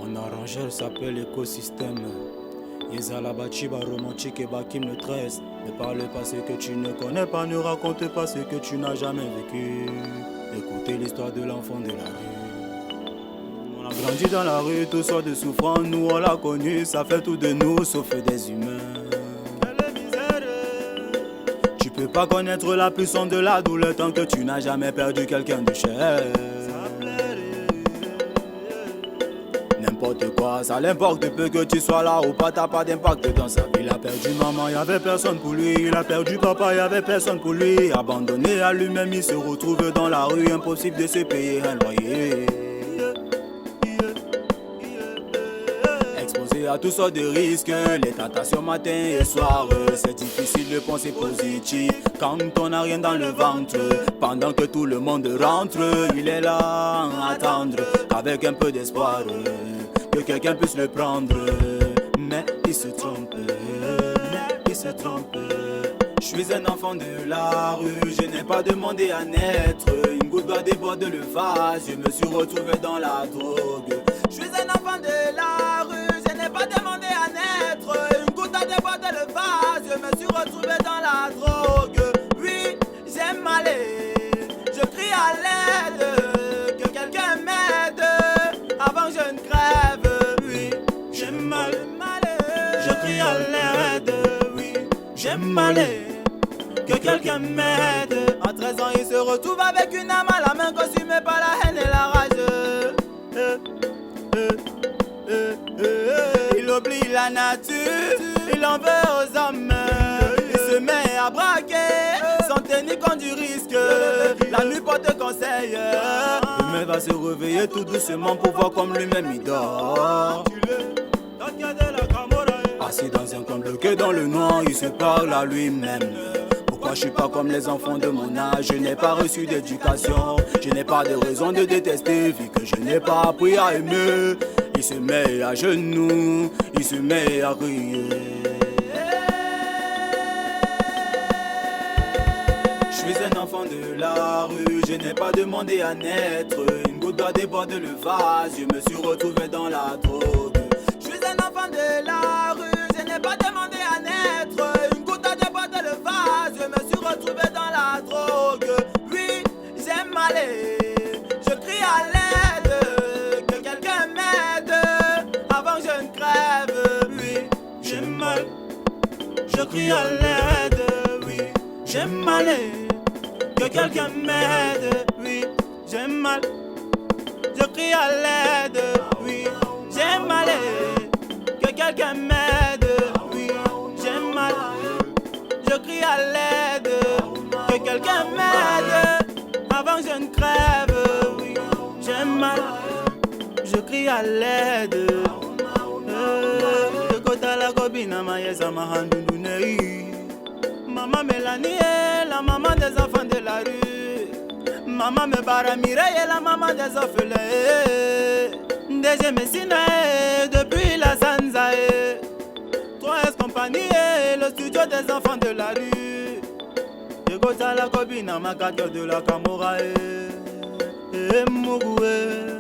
Mon arrangeur s'appelle écosystème. Yezala Bachiba romantique et Bakim le 13. Ne parle pas ce que tu ne connais pas, ne raconte pas ce que tu n'as jamais vécu. Écoutez l'histoire de l'enfant de la rue. On a grandi dans la rue, tout sort de souffrance, nous on l'a connu, ça fait tout de nous sauf des humains. Quelle misère! Tu peux pas connaître la puissance de la douleur tant que tu n'as jamais perdu quelqu'un de cher. N'importe quoi, ça l'importe peu que tu sois là ou pas, t'as pas d'impact dans sa vie. Il a perdu maman, y'avait personne pour lui. Il a perdu papa, y'avait personne pour lui. Abandonné à lui-même, il se retrouve dans la rue, impossible de se payer un loyer. Exposé à toutes sortes de risques, les tentations matin et soir. C'est difficile de penser positif quand on n'a rien dans le ventre. Pendant que tout le monde rentre, il est là à attendre avec un peu d'espoir que quelqu'un puisse le prendre. Mais il se trompe, il se trompe. Je suis un enfant de la rue, je n'ai pas demandé à naître. Une goutte d'eau déborde le vase, je me suis retrouvé dans la drogue. Je suis un enfant de la rue, je n'ai pas demandé à naître. Une goutte d'eau déborde le vase, je me suis retrouvé dans la drogue. Oui, j'aime aller, je crie à l'aide, que quelqu'un m'aide avant que je ne crève. Oui, j'aime mal, je crie à l'aide. Oui, j'aime aller, que quelqu'un m'aide. À 13 ans, il se retrouve avec une âme à la main consumée par la haine et la rage. Il oublie la nature, il en veut aux hommes. Il se met à braquer, sans tenir compte du risque. La nuit porte conseil. Demain va se réveiller tout doucement pour voir comme lui-même il dort. Assis dans un coin bloqué dans le noir, il se parle à lui-même. Pourquoi je suis pas comme les enfants de mon âge? Je n'ai pas reçu d'éducation, je n'ai pas de raison de détester, vu que je n'ai pas appris à aimer. Il se met à genoux, il se met à crier. Je suis un enfant de la rue, je n'ai pas demandé à naître. Une goutte d'eau déborde le vase, je me suis retrouvé dans la drogue. Je suis un enfant de la rue, je n'ai pas demandé à naître. Une goutte d'eau déborde le vase, je me suis retrouvé dans la drogue. Oui, j'aime aller, je crie à l'aide, que quelqu'un m'aide avant que je ne crève. Oui, j'aime mal, je crie à l'aide. Oui, j'aime aller, que quelqu'un m'aide. Oui, j'aime mal, je crie à l'aide. Oui, j'aime aller, que quelqu'un m'aide. Oui, j'aime mal, je crie à l'aide, que quelqu'un m'aide avant que je ne crève. Oui, j'aime mal, je crie à l'aide. Kota la kobina mayeza mahandundunei. Maman Mélanie est la maman des enfants de la rue. Maman Mebara Mireille est la maman des orphelins. DG Messina depuis la Sanzae. 3S Compagnie est le studio des enfants de la rue. Kota la kobina makato de la Camora. Mugoué.